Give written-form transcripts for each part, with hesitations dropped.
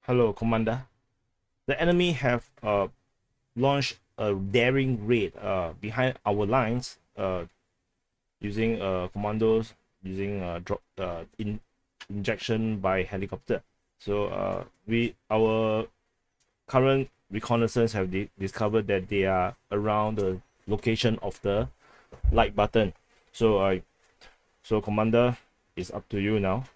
Hello, Commander. The enemy have launched a daring raid behind our lines using commandos using injection by helicopter. So our current reconnaissance have discovered that they are around the location of the like button. So Commander, it's up to you now.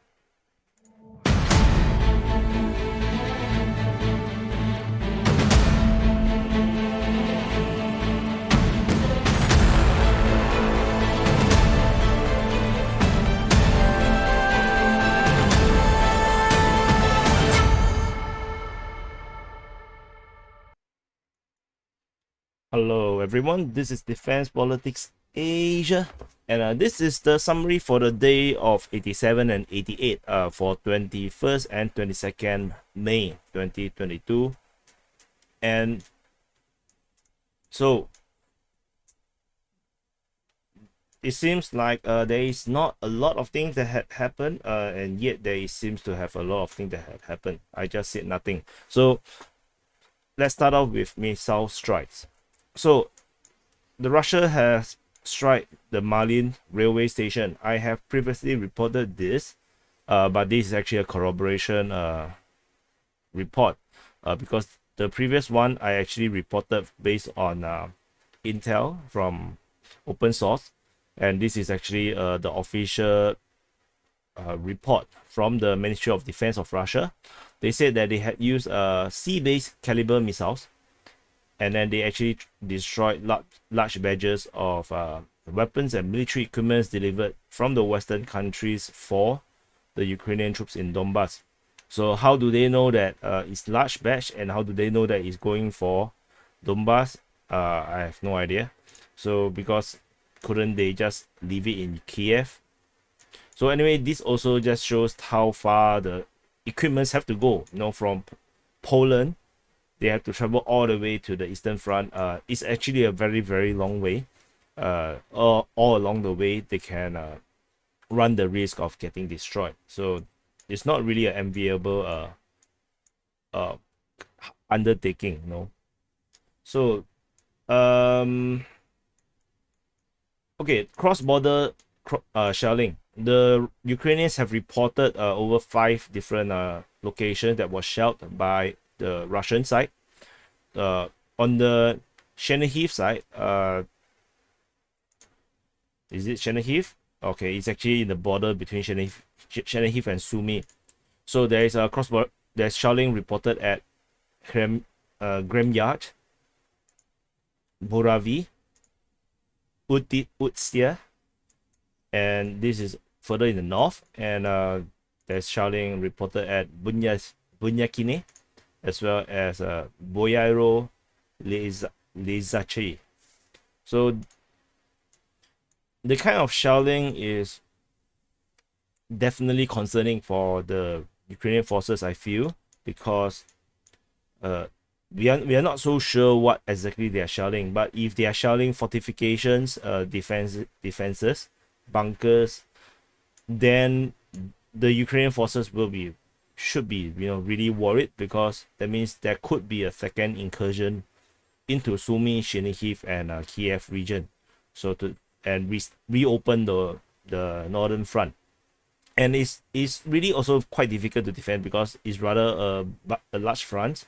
Hello everyone, this is Defense Politics Asia, and this is the summary for the day of 87 and 88 for 21st and 22nd May 2022. And so it seems like there is not a lot of things that had happened, and yet there seems to have a lot of things that had happened. I just said nothing. So let's start off with missile strikes. So the Russia has struck the Malin railway station. I have previously reported this, but this is actually a corroboration report, because the previous one I actually reported based on intel from open source, and this is actually the official report from the Ministry of Defense of Russia. They said that they had used sea-based caliber missiles, and then they actually destroyed large batches of weapons and military equipment delivered from the Western countries for the Ukrainian troops in Donbass. So how do they know that it's large batch, and how do they know that it's going for Donbass? I have no idea. So because couldn't they just leave it in Kiev? So anyway, this also just shows how far the equipments have to go. From Poland, they have to travel all the way to the Eastern Front. It's actually a very, very long way. All along the way, they can run the risk of getting destroyed. So it's not really an enviable undertaking, So, okay, cross-border shelling. The Ukrainians have reported over 5 different locations that were shelled by the Russian side. On the Chernihiv side, is it Chernihiv? Okay, it's actually in the border between Chernihiv and Sumy. So there is a cross-border. There's shelling reported at Gremyard, Boravi, Utsya, and this is further in the north. And there's shelling reported at Bunyakine, as well as Boyairo Lezache. So the kind of shelling is definitely concerning for the Ukrainian forces, I feel, because we are not so sure what exactly they are shelling. But if they are shelling fortifications, defenses, bunkers, then the Ukrainian forces should be really worried, because that means there could be a second incursion into Sumy, Chernihiv, and Kiev region, so to reopen the northern front. And it's really also quite difficult to defend, because it's rather a large front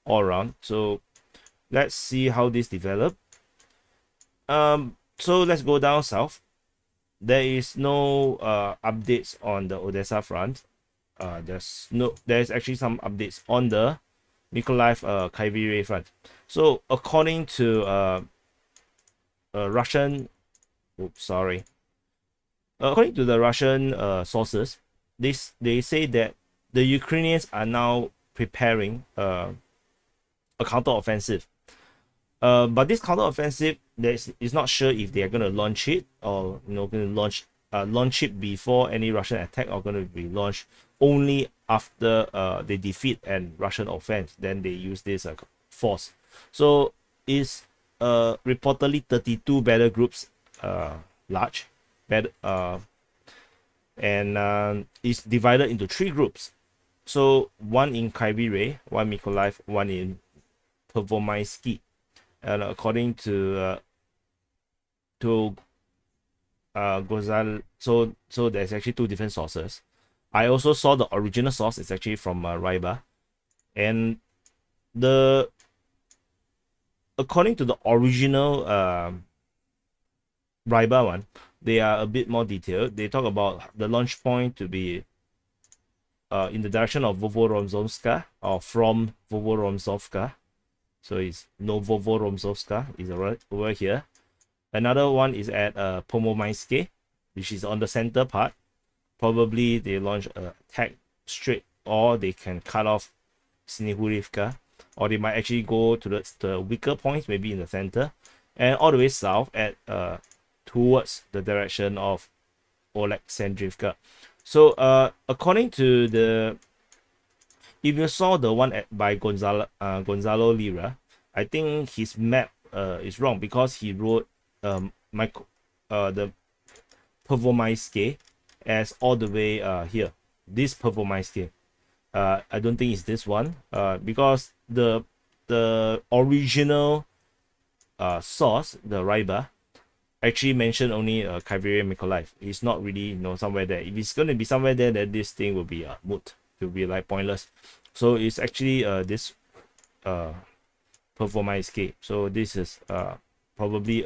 all around. So let's see how this develop. So let's go down south. There is no updates on the Odessa front. There's actually some updates on the Mykolaiv Front. So according to Russian, according to the Russian sources, they say that the Ukrainians are now preparing a counteroffensive. But this counteroffensive, is not sure if they are going to launch it, or going to launch it before any Russian attack, or going to be launched only after they defeat and Russian offense. Then they use this force. So it's reportedly 32 battle groups, large, and it's divided into 3 groups. So one in Kharkiv, one Mykolaiv, one in Pervomaisky. And according to Gozal, so there's actually two different sources. I also saw the original source is actually from Ryba, and the according to the original Ryba one, they are a bit more detailed. They talk about the launch point to be in the direction of Vovoromzovska or from Vovoromzovka. So it's Novovoromzovska is right over here. Another one is at Pomomaisky, which is on the center part. Probably they launch an attack straight, or they can cut off Snihurivka, or they might actually go to the weaker points, maybe in the center, and all the way south at towards the direction of Oleksandrivka. So according to the, if you saw the one by Gonzalo Lira, I think his map is wrong because he wrote the Pervomaisky as all the way here. This Pervomaisky. I don't think it's this one because the original source, the Ryba, actually mentioned only Kharkiv Mykolaiv. It's not really somewhere there. If it's going to be somewhere there, then this thing will be moot. It will be like pointless. So it's actually this Pervomaisky. So this is probably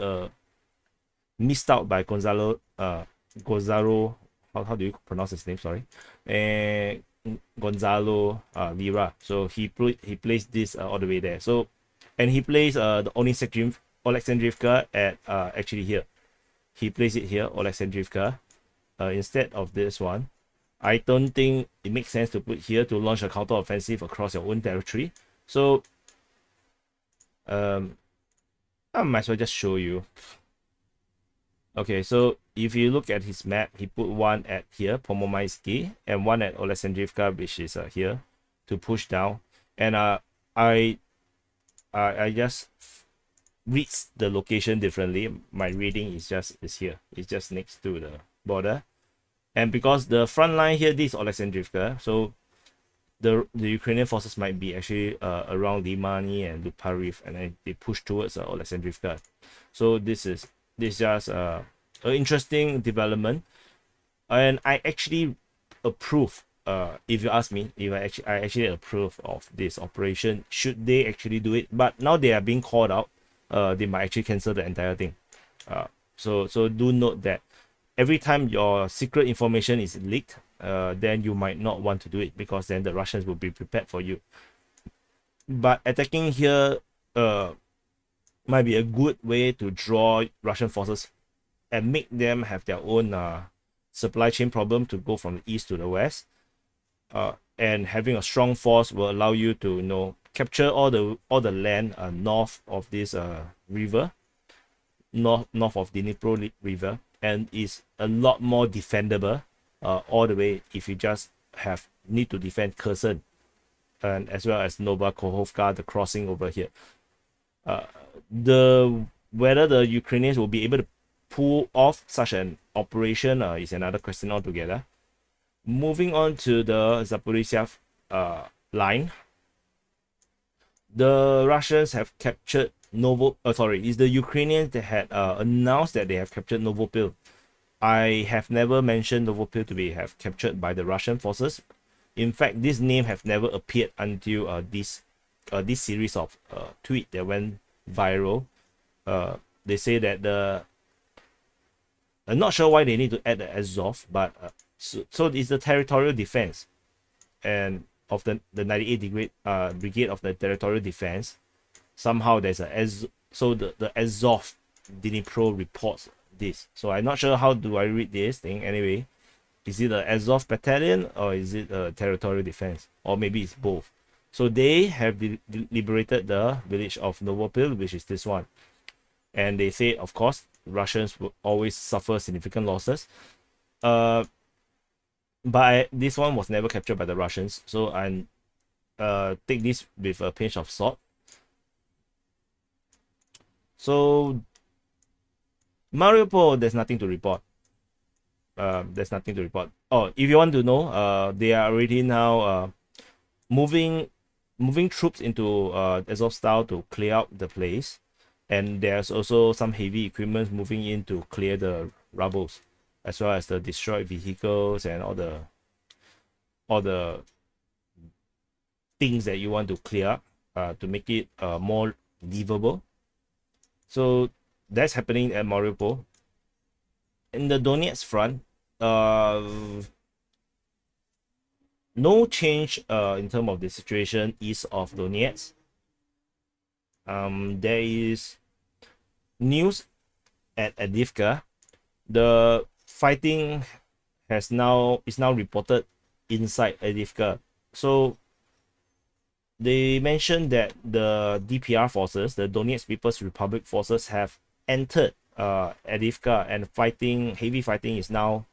missed out by Gonzalo. How do you pronounce his name? Sorry, and Gonzalo Lira. So he placed this all the way there. So, and he placed the Oleksandrivka at actually here. He placed it here, Oleksandrivka, instead of this one. I don't think it makes sense to put here to launch a counter-offensive across your own territory. So, I might as well just show you. Okay, so if you look at his map, he put one at here, Pomomaisky, and one at Oleksandrivka, which is here, to push down. And I just read the location differently. My reading is here. It's just next to the border. And because the front line here, this is Oleksandrivka, so the Ukrainian forces might be actually around Limani and Lupariv, and then they push towards Oleksandrivka. So this just an interesting development, and I actually approve. If you ask me, if I actually approve of this operation, should they actually do it? But now they are being called out. They might actually cancel the entire thing. So do note that every time your secret information is leaked, then you might not want to do it because then the Russians will be prepared for you. But attacking here might be a good way to draw Russian forces and make them have their own supply chain problem to go from the east to the west. And having a strong force will allow you to capture all the land north of this river, north of the Dnipro river, and is a lot more defendable all the way if you just need to defend Kherson and as well as Novakhovka, the crossing over here. Whether the Ukrainians will be able to pull off such an operation is another question altogether. Moving on to the Zaporizhzhia line, the Russians have captured it's the Ukrainians that had announced that they have captured Novopil. I have never mentioned Novopil to be captured by the Russian forces. In fact, this name have never appeared until this series of tweet that went viral. They say that I'm not sure why they need to add the Azov, but so it's the territorial defense and of the 98th Brigade of the territorial defense. Somehow there's so the Azov Dnipro reports this. So I'm not sure how do I read this thing anyway. Is it a Azov battalion or is it a territorial defense, or maybe it's both? So they have liberated the village of Novopil, which is this one, and they say of course Russians will always suffer significant losses. But this one was never captured by the Russians, so I take this with a pinch of salt. So Mariupol, there's nothing to report. There's nothing to report. Oh, if you want to know, they are already now moving troops into Azovstal to clear out the place, and there's also some heavy equipment moving in to clear the rubbles, as well as the destroyed vehicles and all the things that you want to clear up to make it more livable. So that's happening at Mariupol. In the Donetsk front, no change in terms of the situation east of Donetsk. There is news at Avdiivka. The fighting is now reported inside Avdiivka. So they mentioned that the DPR forces, the Donetsk People's Republic forces, have entered Avdiivka, and heavy fighting is now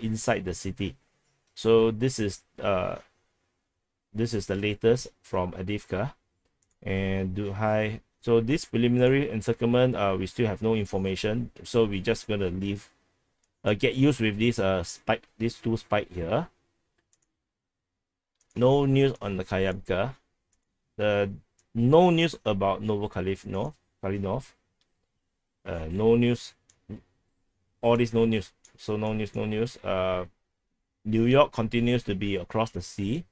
inside the city. So this is the latest from Avdiivka. And so this preliminary encirclement, we still have no information, so we just gonna get used with this spike, these two spike here. No news on the Kayabka. No news about Kalinov. No news. All this no news. So no news. New York continues to be across the sea.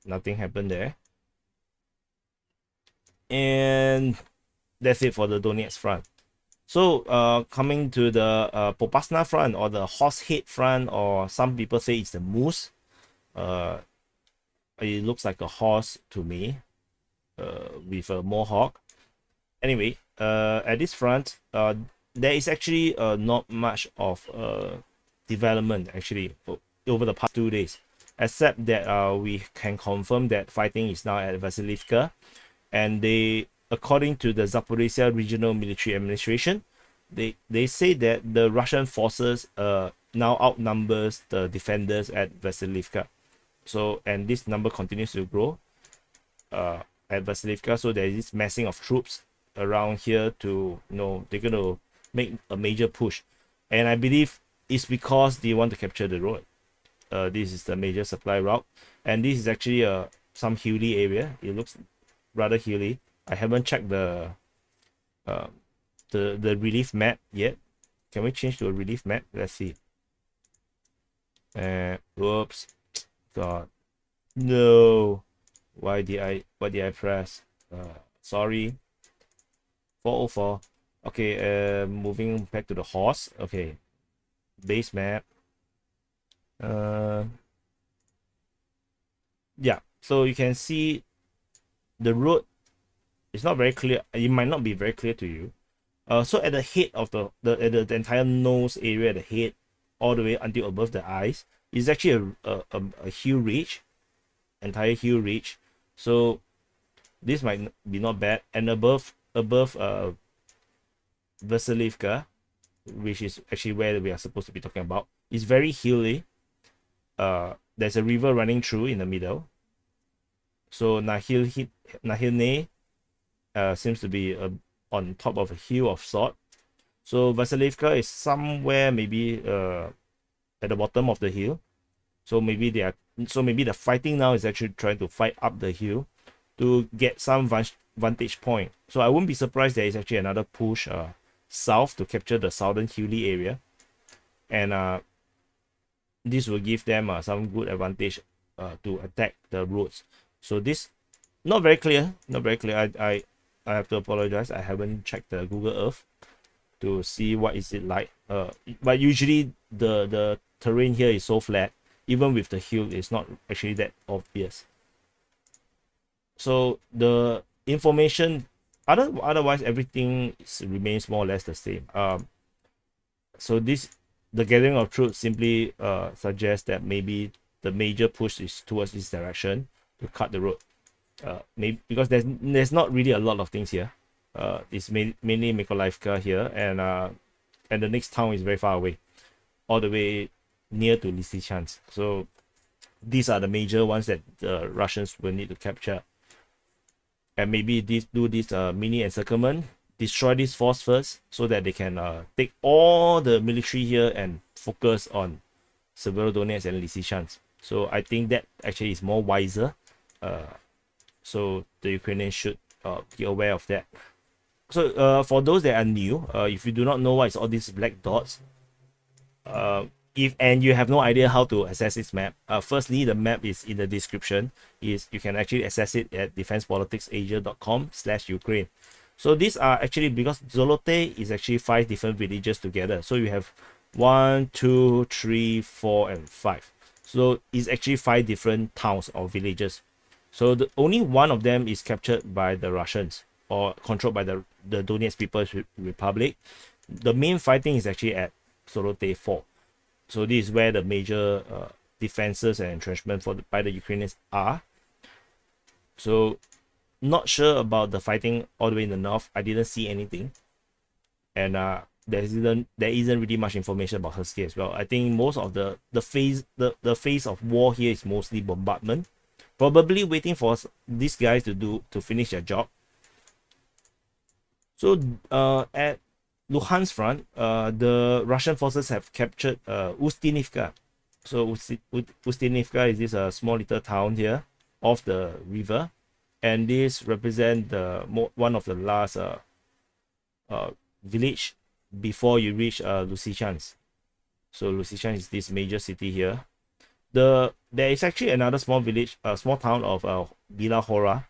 Nothing happened there. And that's it for the Donetsk front. So coming to the Popasna front, or the Horsehead front, or some people say it's the moose. It looks like a horse to me, with a mohawk. Anyway, at this front, there is actually not much of development actually over the past 2 days, except that we can confirm that fighting is now at Vasilivka, and according to the Zaporizhzhia Regional Military Administration, they say that the Russian forces now outnumbers the defenders at Vasilivka. So, and this number continues to grow at Vasilivka. So there is this massing of troops around here to, they're going to make a major push. And I believe it's because they want to capture the road. This is the major supply route. And this is actually some hilly area. It looks rather hilly. I haven't checked the relief map yet. Can we change to a relief map? Let's see. Whoops. God, no. Why did I press? Sorry. 404. Okay, moving back to the horse. Okay, base map. Yeah, so you can see the road is not very clear. It might not be very clear to you. So at the head of the entire nose area, the head, all the way until above the eyes, is actually a hill ridge, entire hill ridge. So this might be not bad. And above Vasilivka, which is actually where we are supposed to be talking about, is very hilly. There's a river running through in the middle. So Nahilne seems to be on top of a hill of sort. So Vasilivka is somewhere maybe at the bottom of the hill. So maybe the fighting now is actually trying to fight up the hill to get some vantage point. So I wouldn't be surprised there is actually another push south to capture the southern hilly area, and this will give them some good advantage to attack the roads. So this not very clear. I have to apologize. I haven't checked the Google Earth to see what is it like. But usually the terrain here is so flat, even with the hill, it's not actually that obvious. So the information, otherwise everything remains more or less the same. So the gathering of troops simply suggests that maybe the major push is towards this direction to cut the road. Maybe because there's not really a lot of things here. It's mainly Mykolaiv here, and the next town is very far away, all the way near to Lysychansk. So these are the major ones that the Russians will need to capture, and maybe do this mini encirclement, destroy this force first, so that they can take all the military here and focus on Severodonetsk and Lysychansk. So I think that actually is more wiser. So the Ukrainians should be aware of that. So for those that are new, if you do not know what is all these black dots, if you have no idea how to access this map, firstly, the map is in the description. You can actually access it at defensepoliticsasia.com/Ukraine. So these are actually, because Zolote is actually 5 different villages together. So you have 1, 2, 3, 4, and 5. So it's actually 5 different towns or villages. So the only one of them is captured by the Russians or controlled by the Donetsk People's Republic. The main fighting is actually at Zolote 4. So this is where the major defenses and entrenchment by the Ukrainians are. So not sure about the fighting all the way in the north. I didn't see anything, and there isn't really much information about Husky as well. I think most of the phase of war here is mostly bombardment, probably waiting for these guys to finish their job. So at Luhansk front, the Russian forces have captured Ustinivka. So Ustinivka is this small little town here off the river, and this represents one of the last village before you reach Lysychansk. So Lysychansk is this major city here. There is actually another small village, small town of Bila Hora.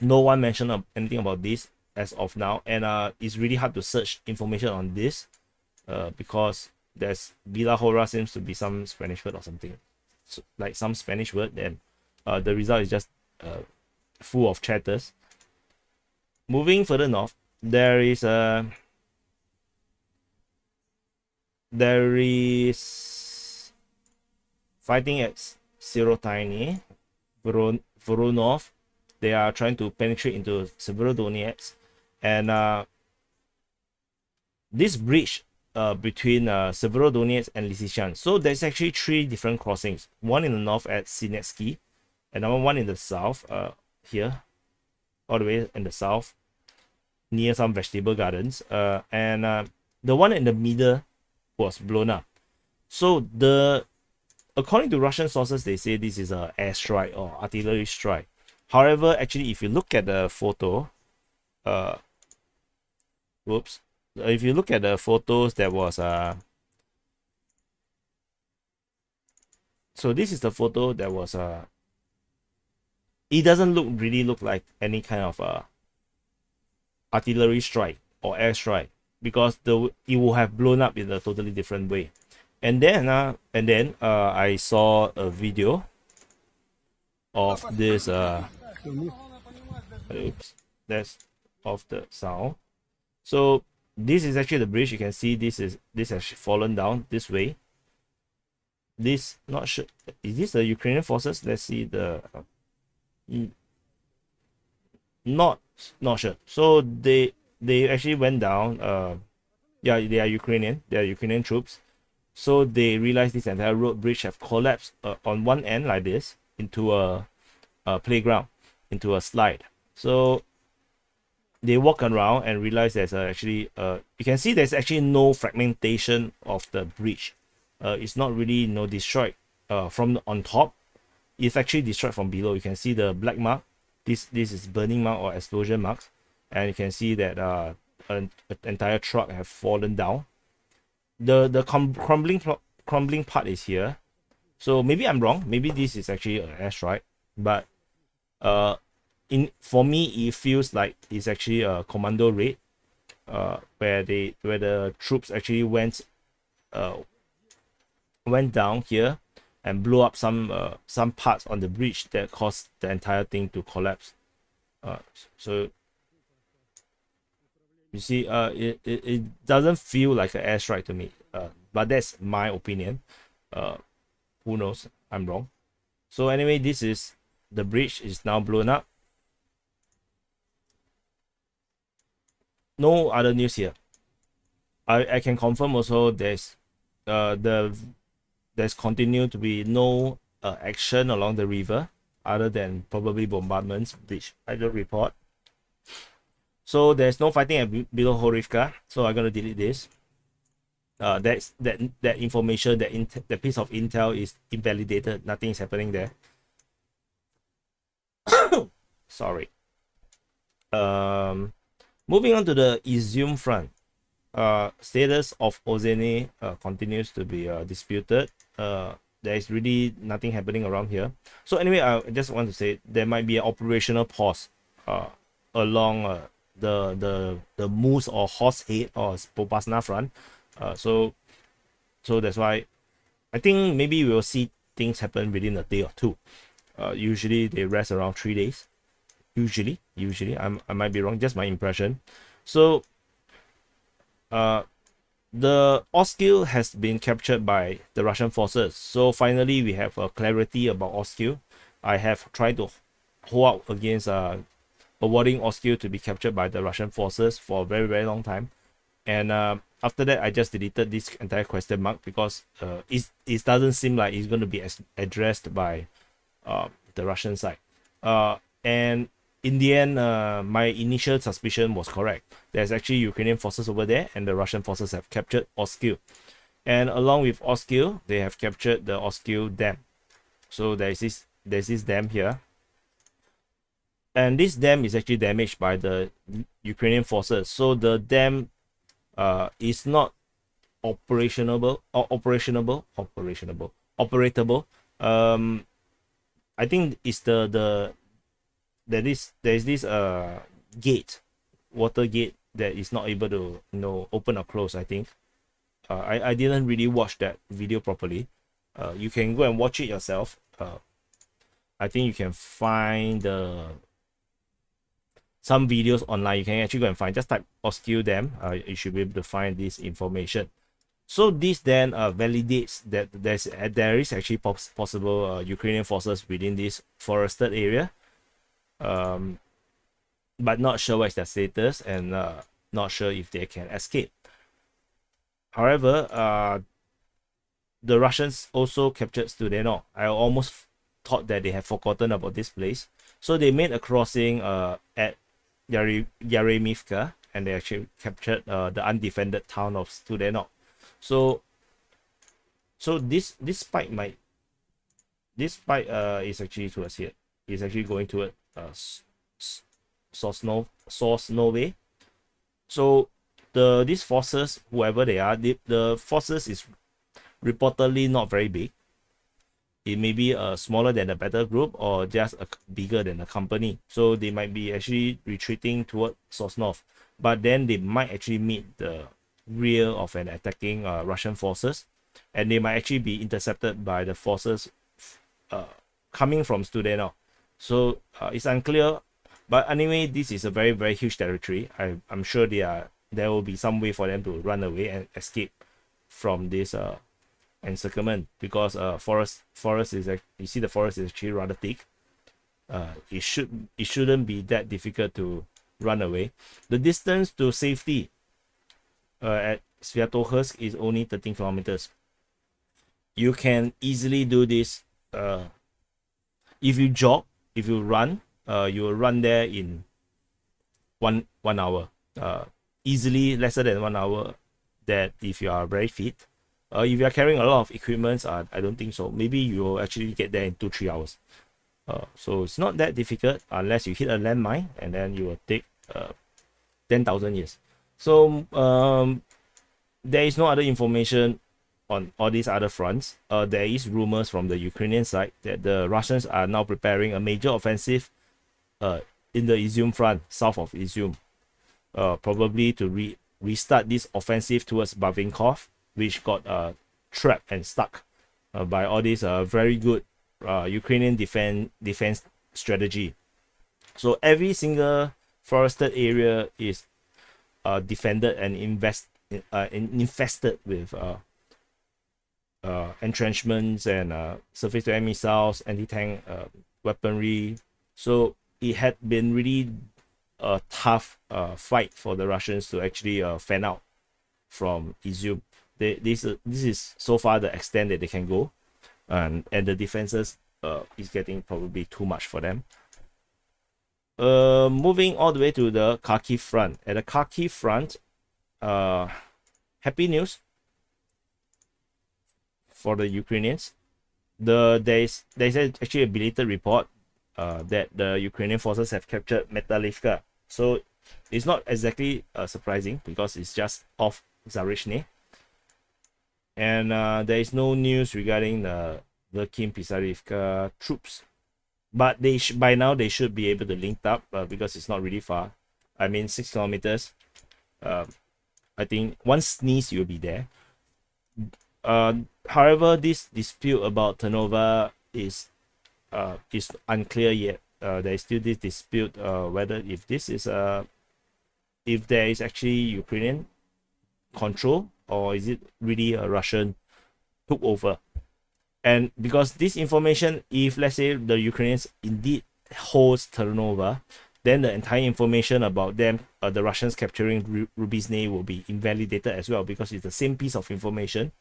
No one mentioned anything about this as of now, and it's really hard to search information on this because there's Bila Hora seems to be some Spanish word or something, so, like some Spanish word. Then the result is just full of chatters. Moving further north, there is fighting at Sirotayny, Voronov. They are trying to penetrate into Severodonetsk, and this bridge between Severodonetsk and Lysychansk. So there's actually 3 different crossings. One in the north at Sinetsky, another one in the south here, all the way in the south near some vegetable gardens, and the one in the middle was blown up. So according to Russian sources, they say this is an airstrike or artillery strike. However, actually, if you look at the photo, if you look at the photos, there was so this is the photo that was it doesn't really look like any kind of artillery strike or airstrike, because it will have blown up in a totally different way. And then I saw a video of this that's of the sound. So this is actually the bridge. You can see this has fallen down this way. This, not sure, is this the Ukrainian forces? Let's see the not sure. So they actually went down. Yeah, they are Ukrainian troops. So they realized this entire road bridge have collapsed on one end like this into a playground, into a slide. So they walk around and realize there's actually you can see there's actually no fragmentation of the bridge. It's not really destroyed from on top. It's actually destroyed from below. You can see the black mark. This is burning mark or explosion marks, and you can see that an entire truck have fallen down. The crumbling part is here. So maybe I'm wrong. Maybe this is actually an airstrike, but for me it feels like it's actually a commando raid, where the troops actually went down here and blew up some parts on the bridge that caused the entire thing to collapse. So you see, it doesn't feel like an airstrike to me, but that's my opinion. Who knows? I'm wrong. So anyway, the bridge is now blown up. No other news here. I can confirm also there's continued to be no action along the river other than probably bombardments, which I don't report. So there's no fighting at below Horivka. So I'm gonna delete this. that information, that piece of intel is invalidated. Nothing is happening there. Sorry. Moving on to the Izyum Front. Status of Ozene continues to be disputed. There is really nothing happening around here. So anyway, I just want to say there might be an operational pause along the Moose or Horsehead or Popasna Front. So that's why I think maybe we will see things happen within a day or two. Usually they rest around 3 days. Usually, I might be wrong, just my impression. So the Oskil has been captured by the Russian forces. So finally we have clarity about Oskil. I have tried to hold out against awarding Oskil to be captured by the Russian forces for a very, very long time. And after that, I just deleted this entire question mark because it doesn't seem like it's going to be addressed by the Russian side. And in the end, my initial suspicion was correct. There's actually Ukrainian forces over there, and the Russian forces have captured Oskil. And along with Oskil, they have captured the Oskil Dam. So there's this dam here. And this dam is actually damaged by the Ukrainian forces. So the dam is not operatable. I think it's there is this gate, water gate, that is not able to open or close. I think I didn't really watch that video properly. You can go and watch it yourself. I think you can find some videos online. You can actually go and find, just type Oskil Dam. You should be able to find this information. So this then validates that there is actually possible Ukrainian forces within this forested area. But not sure what's their status, and not sure if they can escape. However, the Russians also captured Studeno. I almost thought that they had forgotten about this place. So they made a crossing at Yaremivka, and they actually captured the undefended town of Studeno. So this spike is actually towards here. It's actually going toward Sosnoye. So these forces, whoever they are, the forces is reportedly not very big. It may be smaller than a battle group, or just bigger than a company. So they might be actually retreating toward Sosnov, but then they might actually meet the rear of an attacking Russian forces, and they might actually be intercepted by the forces coming from Studeno. So it's unclear, but anyway, this is a very, very huge territory. I'm sure there will be some way for them to run away and escape from this encirclement, because forest is, you see, the forest is actually rather thick. It shouldn't be that difficult to run away. The distance to safety at Sviatohorsk is only 13 kilometers. You can easily do this if you jog. If you run, you will run there in one hour. Easily lesser than 1 hour. That if you are very fit. If you are carrying a lot of equipment, I don't think so. Maybe you will actually get there in 2-3 hours. So it's not that difficult unless you hit a landmine, and then you will take 10,000 years. So there is no other information on all these other fronts. There is rumors from the Ukrainian side that the Russians are now preparing a major offensive in the Izyum Front, south of Izyum, probably to restart this offensive towards Bavinkov, which got trapped and stuck by all these very good Ukrainian defense strategy. So every single forested area is defended and infested with entrenchments and surface-to-air missiles, anti-tank weaponry. So it had been really a tough fight for the Russians to actually fan out from Izyum. This is so far the extent that they can go, and the defenses is getting probably too much for them. Moving all the way to the Kharkiv Front. At the Kharkiv Front, happy news. for the Ukrainians. There's actually a belated report that the Ukrainian forces have captured Mykolaiv. So it's not exactly surprising because it's just off Zaporizhzhia. And there is no news regarding the Kharkiv troops. But by now they should be able to link up because it's not really far. I mean 6 kilometers. I think one sneeze you'll be there. However, this dispute about turnover is unclear yet. There is still this dispute whether if there is actually Ukrainian control or is it really a Russian took over. And because this information, if let's say the Ukrainians indeed holds turnover, then the entire information about them, the Russians capturing Rubizhny will be invalidated as well because it's the same piece of information.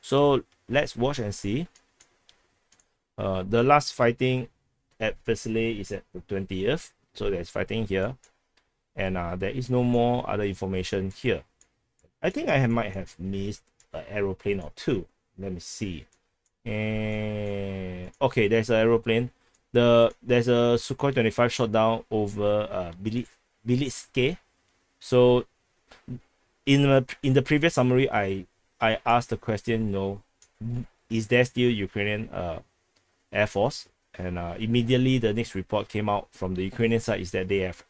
So let's watch and see. The last fighting at Vasily is at the 20th. So there's fighting here. And there is no more other information here. I think I might have missed an aeroplane or two. Let me see. Okay, there's an aeroplane. There's a Sukhoi 25 shot down over Bilitske. So in the previous summary, I asked the question, is there still Ukrainian Air Force? And immediately the next report came out from the Ukrainian side is that they have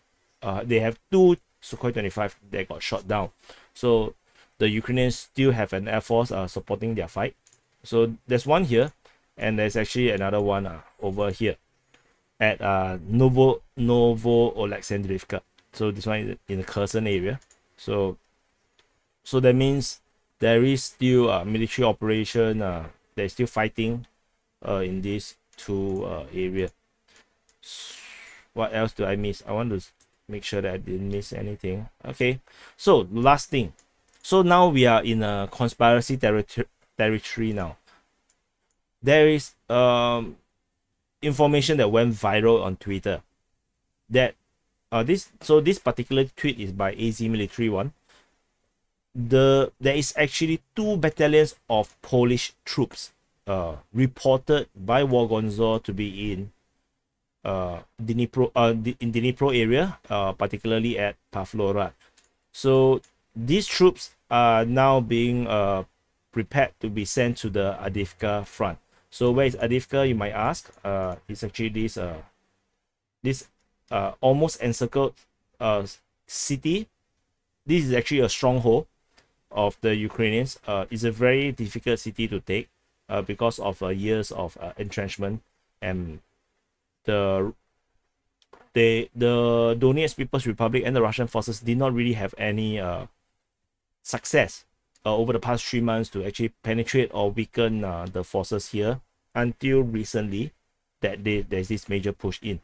2 Sukhoi 25 that got shot down. So the Ukrainians still have an Air Force supporting their fight. So there's one here, and there's actually another one over here at Novo Oleksandrivka. So this one is in the Kherson area. So that means there is still military operation. There's still fighting in these two area. What else do I miss? I want to make sure that I didn't miss anything. Okay, so last thing. So now we are in a conspiracy territory now. There is information that went viral on Twitter that this particular tweet is by AZ Military One. There is actually 2 battalions of Polish troops reported by Wargonzor to be in Dnipro area, particularly at Pavlorad. So these troops are now being prepared to be sent to the Avdiivka front. So where is Avdiivka, you might ask? It's actually this almost encircled city. This is actually a stronghold of the Ukrainians. It's a very difficult city to take because of years of entrenchment, and the Donetsk People's Republic and the Russian forces did not really have any success over the past 3 months to actually penetrate or weaken the forces here until recently that there's this major push in.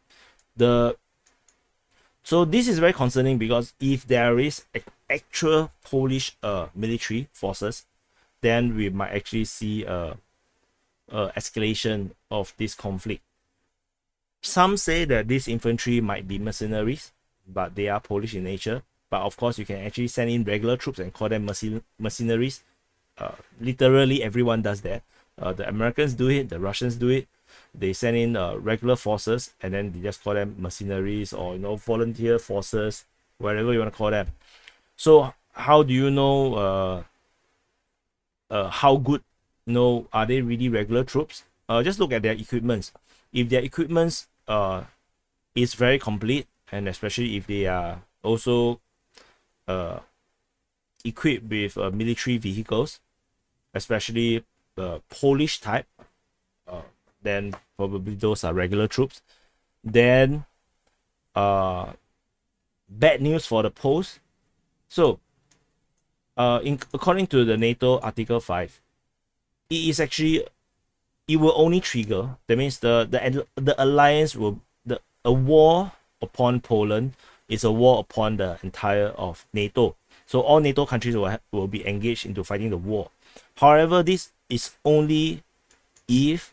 So this is very concerning because if there is actual Polish military forces, then we might actually see escalation of this conflict. Some say that this infantry might be mercenaries, but they are Polish in nature. But of course, you can actually send in regular troops and call them mercenaries. Literally, everyone does that. The Americans do it, the Russians do it. They send in regular forces and then they just call them mercenaries or volunteer forces, whatever you want to call them. So how do you know how good? Are they really regular troops? Just look at their equipments. If their equipments is very complete, and especially if they are also equipped with military vehicles, especially Polish type, then probably those are regular troops. Then bad news for the Poles. So according to the NATO Article 5, it will only trigger, that means the alliance a war upon Poland is a war upon the entire of NATO. So all NATO countries will be engaged into fighting the war. However, this is only if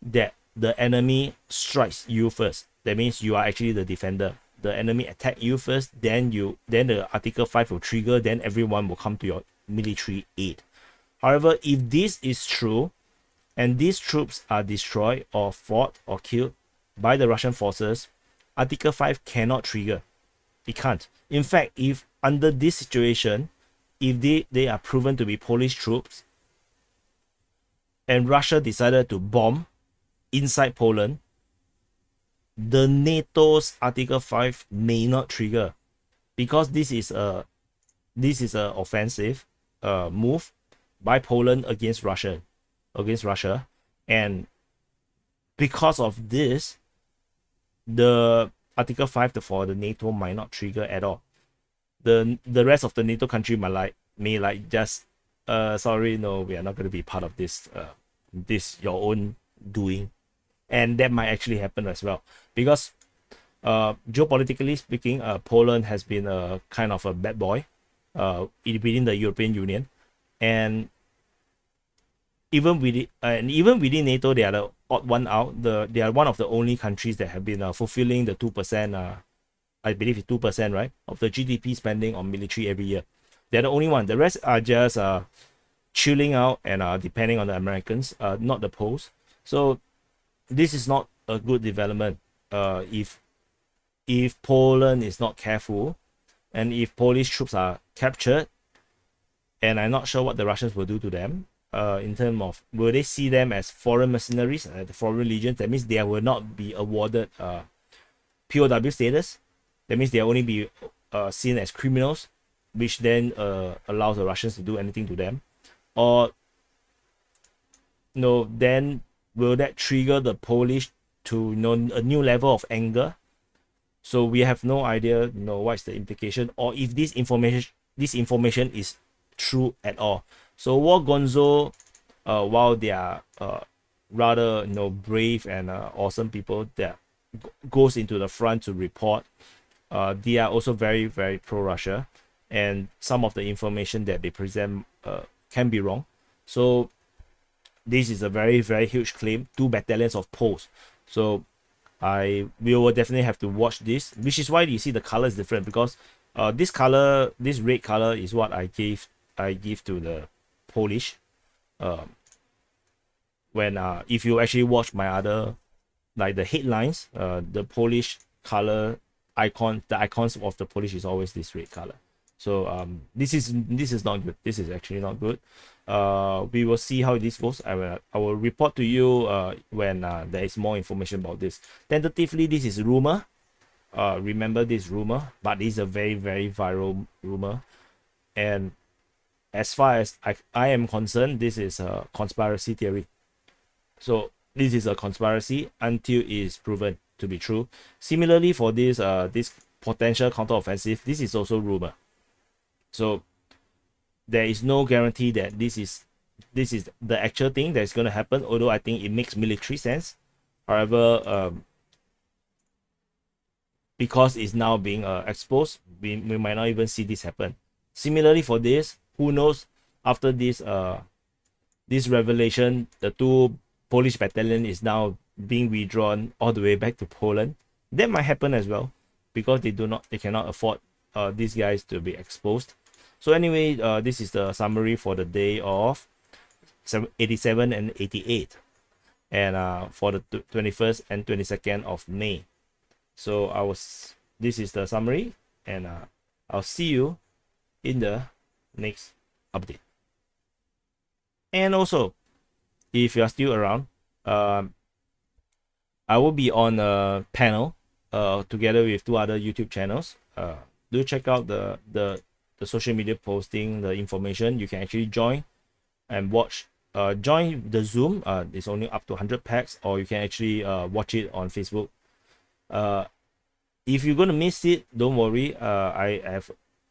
that the enemy strikes you first. That means you are actually the defender. The enemy attack you first, then the Article 5 will trigger, then everyone will come to your military aid. However, if this is true, and these troops are destroyed or fought or killed by the Russian forces, Article 5 cannot trigger. It can't. In fact, if under this situation, if they are proven to be Polish troops and Russia decided to bomb inside Poland, the NATO's Article 5 may not trigger, because this is a offensive move by Poland against Russia, and because of this, the Article 5 for the NATO might not trigger at all. The rest of the NATO country may just sorry, no, we are not going to be part of this this your own doing, and that might actually happen as well, because geopolitically speaking, Poland has been a kind of a bad boy within the European Union, and even within NATO, they are the odd one out. They are one of the only countries that have been fulfilling the 2%. I believe it's 2%, right, of the GDP spending on military every year. They're the only one. The rest are just chilling out and depending on the Americans, not the Poles. So this is not a good development. If Poland is not careful, and if Polish troops are captured, and I'm not sure what the Russians will do to them, in terms of, will they see them as foreign mercenaries, the foreign legions? That means they will not be awarded POW status. That means they'll only be seen as criminals, which then allows the Russians to do anything to them. Or no, then will that trigger the Polish to a new level of anger? So we have no idea, what's the implication, or if this information is true at all. So War Gonzo, while they are rather brave and awesome people that goes into the front to report, they are also very, very pro-Russia, and some of the information that they present can be wrong. So this is a very, very huge claim. 2 battalions of Poles. So we will definitely have to watch this, which is why you see the color is different, because this red color is what I give to the Polish. When if you actually watch my other, like the headlines, the Polish color icon, the icons of the Polish is always this red color. So this is not good. This is actually not good. We will see how this goes. I will report to you when there is more information about this. Tentatively, this is rumor. Remember this rumor, but it's a very, very viral rumor, and as far as I am concerned, this is a conspiracy theory. So this is a conspiracy until it is proven to be true. Similarly, for this potential counteroffensive, this is also rumor. So there is no guarantee that this is the actual thing that is going to happen, although I think it makes military sense. However, because it's now being exposed, we might not even see this happen. Similarly for this, who knows, after this revelation, the 2 Polish battalion is now being withdrawn all the way back to Poland. That might happen as well, because they cannot afford these guys to be exposed. So anyway, this is the summary for the day of 87 and 88, and for the 21st and 22nd of May. So this is the summary, and I'll see you in the next update. And also, if you are still around, I will be on a panel together with 2 other YouTube channels. Do check out the social media posting, the information. You can actually join and watch. Join the Zoom. It's only up to 100 packs, or you can actually watch it on Facebook. If you're gonna miss it, don't worry.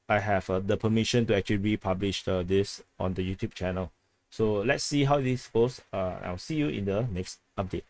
I have the permission to actually republish this on the YouTube channel. So let's see how this goes. I'll see you in the next update.